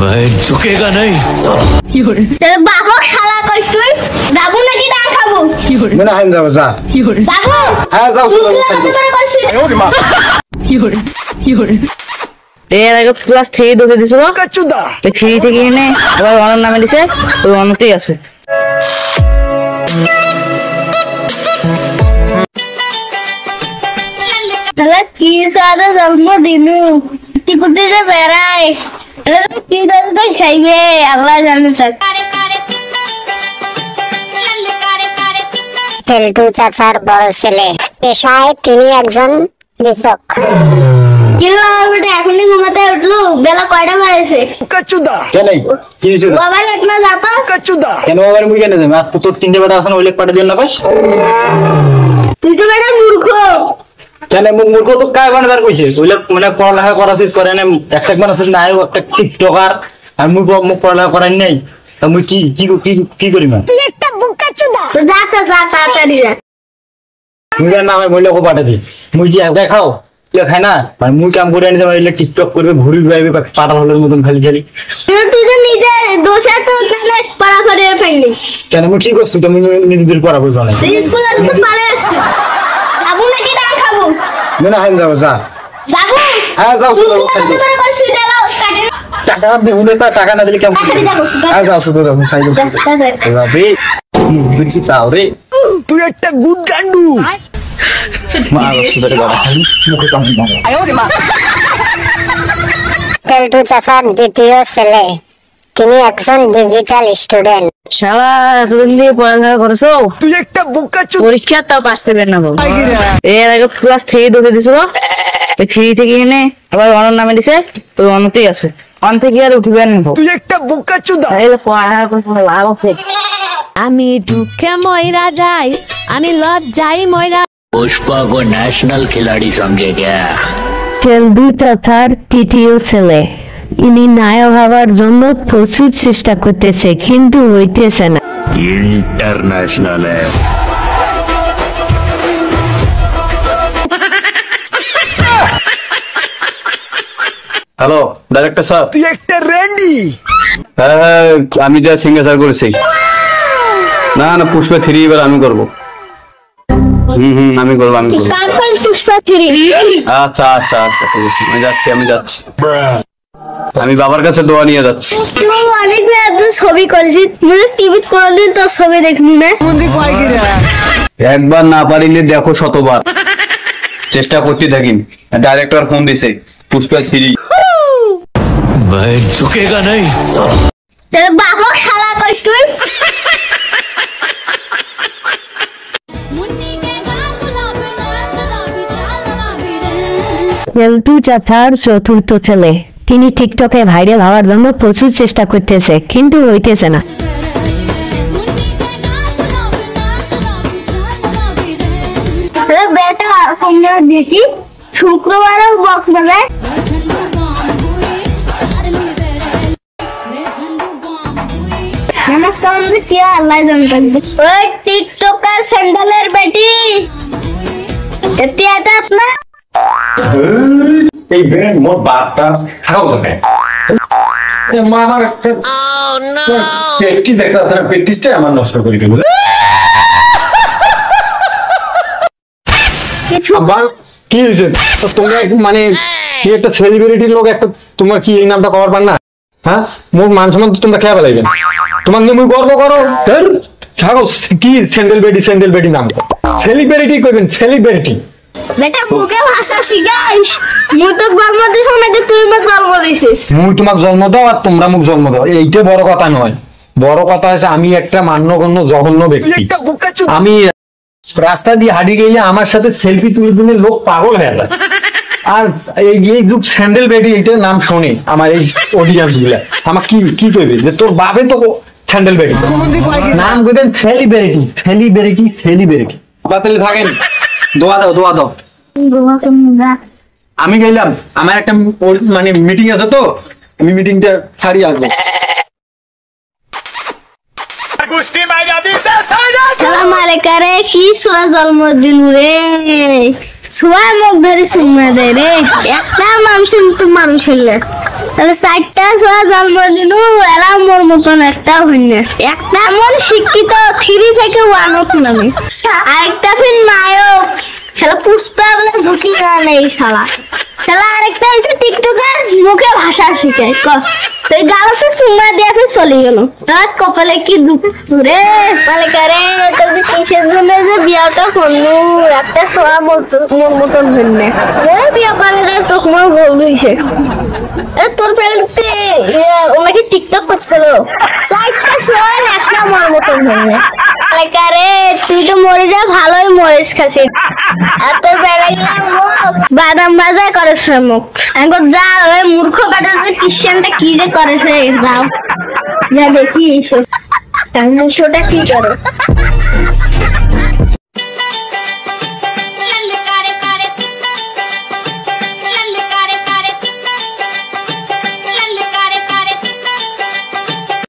मैं झुकेगा नहीं। तेरे बाबा শালা কইছ তুই যাবো নাকি না খাবো মনে হয় যাবো যা যাবো হ্যাঁ যাও এর আগে ক্লাস 3 ঢুকে দিছিল कचुदा 3 থেকে এনে আবার ওয়ান নামে দিছে ওই ওয়ানতেই আছে তাহলে কি সাদা জন্মদিন তুই কোথায় যে বেড়াই কি দলটা খাইবে আল্লাহ জানে থাক টেলটু চাচার বড় ছেলে পেশায় তিনি একজন কৃষক। এখনই ঘুমাতে উঠলো বেলা কয়টা বাজেছে कचुदा কেন কি হইছে বাবা একনা যাতো कचुदा কেন বাবার মুই কেন যাবে আর তো তোর তিনটে বেটা আছে না ওইলে পাঠা দিও না পাস তুই তো বেটা মূর্খ কেন মূর্খ তো কায় বানাবার কইছে ওইলে মানে পড়ালেখা করা উচিত করে না একটা মান আছে না একটা টিকটকার আর মুই পড়ালেখা করাই নাই তা মুই কি কি কি কি করি মা তুই একটা বোকাচোদা তো যা তাড়াতাড়ি যা মুই না আমার মহিলা কো পাঠা দি মুই কি একা খাও তুই খাই না মানে মুই কাম করে আনি যাবে টিকটক করবে ঘুরি যাবে পাটা হলের মতন খালি খালি তুই তো নিজে দোষে তো তাহলে পড়াফাড়ি আর পাইলি কেন মুই কি করছি তুমি নিজেদের পড়া বলছো না তুই স্কুলে তো পালে আসছিস যাবো নাকি না খাবো মনে হয় যাবো যা যাবো হ্যাঁ যাও তোর কইছি দেলাও কাটে টাকা দেবো না টাকা না দিলে কেমন আজ আসো তো যাবো সাইড যাবে বুঝছি তাও রে তুই একটা গুড গান্ডু মা আসছে ধরে বাবা মুখে কাম দাও টেলটু চাচার দ্বিতীয় ছেলে তিনি একজন ডিজিটাল স্টুডেন্ট। শালা এতদিন দিয়ে পড়ালেখা করছো তুই একটা বোকাচোদা পরীক্ষা তাও পাস করবে না বাবু এর আগে ক্লাস 3 ঢুকে দিছিল ওই 3 থেকে এনে আবার ওয়ান নামে দিছে ওই ওয়ানতেই আছে ওয়ান থেকে আর উঠবে না তুই একটা বোকাচোদা এই পড়ালেখা করতে লাভ আছে আমি দুঃখে ময়রা যাই আমি লজ্জায় ময়রা पुष्पा को नेशनल खिलाड़ी समझे क्या টেলটু চাচার তৃতীয় ছেলে ইনি নায়ক হওয়ার জন্য প্রচুর চেষ্টা করতেছে কিন্তু হইতেছে না इंटरनेशनल है হ্যালো ডাইরেক্টর স্যার তুই একটা রেন্ডি হ্যাঁ আমি যা সিঙ্গাসার করেছি না না পুষ্পা 3 এবার আমি করব আমি করব কাকল পুষ্পা 3 আচ্ছা আচ্ছা আচ্ছা ঠিক আছে আমি যাচ্ছি আমি বাবার কাছে দোয়া নিয়ে যাচ্ছি তুই অনেক ছবি করেছিস মানে টিভি কোনদিন তো ছবি দেখলি না একবার না পারিলে দেখো শতবার চেষ্টা করতে থাকি ডাইরেক্টর ফোন দিছে পুষ্পা 3 मैं झुकेगा नहीं তোর বাবা শালা কইছ তুই টেলটু চাচার চতুর্থ ছেলে তিনি টিকটকে ভাইরাল হওয়ার জন্য প্রচুর চেষ্টা করতেছে কিন্তু হইতেছে না তোর বেটা সামনে দেখি শুক্রবার বক্স বাজায় নমস্কার কি আল্লাহ জানতে ওই টিকটকার স্যান্ডেলের বেটি এতে আপনার এই ব্রেন মোর বাপটা খাও না মা আমার পেটি দেখতে আছে পেটিসটা আমার নষ্ট করে দেব আবার কি হইছে তো তোমরা মানে কি একটা সেলিব্রিটির লোক একটা তোমার কি এই নামটা কভার পান না হ্যাঁ মোর মান সম্মান তো তোমরা খেয়া ফেলাইবেন তোমার নিয়ে মুই গর্ব করো খাও কি স্যান্ডেল বেডি নাম সেলিব্রিটি কইবেন সেলিব্রিটি বেটা মুখে ভাষা শিখাইস মুই তো জন্ম দিছ নাকি তুই মোক জন্ম দিছিস মুই তোমাকে জন্ম দাও আর তোমরা মুখ জন্ম দাও এইটা বড় কথা নয় বড় কথা হচ্ছে আমি একটা মান্যগণ্য জঘন্য তুই ব্যক্তি একটা বোকাচোদা আমি রাস্তা দিয়ে হাঁটি গেলে আমার সাথে সেলফি তুলে দিলে লোক পাগল হয়ে যায় আর এই যুগ স্যান্ডেল বেডি এইটার নাম শোনে আমার এই অডিয়েন্স গুলা আমার কি কইবে যে তোর বাপে তো স্যান্ডেল বেডি নাম কইবেন সেলিব্রিটি বাতিল থাকেন দোয়া দাও আমি গেলাম আমার একটা মানে মিটিং আছে তো আমি মিটিংটা ছাড়িয়ে আসবো সালাম আলাইকুম রে কি সোয়া জন্মদিন রে সোয়া মুখ ধরে শুনে দেয় রে, একটা মানুষের মতো মানুষ হইলে তাহলে 4টা সোয়া জন্মদিন এলা মোর মতন একটা হইলে, একটা এমন শিক্ষিত 3 থেকে 1 নামে, আরেকটা ফির নায়ক শালা পুষ্পা বলে ঝুঁকি নেই শালা, শালা আরেকটা হচ্ছে টিকটকার মুখে ভাষা শিখায় তুই গালতে সুমা দিয়ে ফির চলে গেল। তার কপালে কি দুঃখ রে মালিকারে, তোর কিসের জন্য যে বিয়াটা করলু, একটা সোয়া মোর মতন হইলে বিয়া করে তোর মোর ভুল হয়েছে। তোর ফ্রেন্ডে ওনাকে টিকটক করছিল, 4টা সোয়া একটা মোর মতন হইলে মালিকারে, তুই তো মরে যা ভালোই মরিস খাসি, আর তোর বেড়া বাদাম ভাজা করেছে মুখ এখন যা ওই মূর্খ বেটা ক্রিশ্চিয়ানটা কি যে করেছে যাও যা দেখি এইসব শোটা কি করো।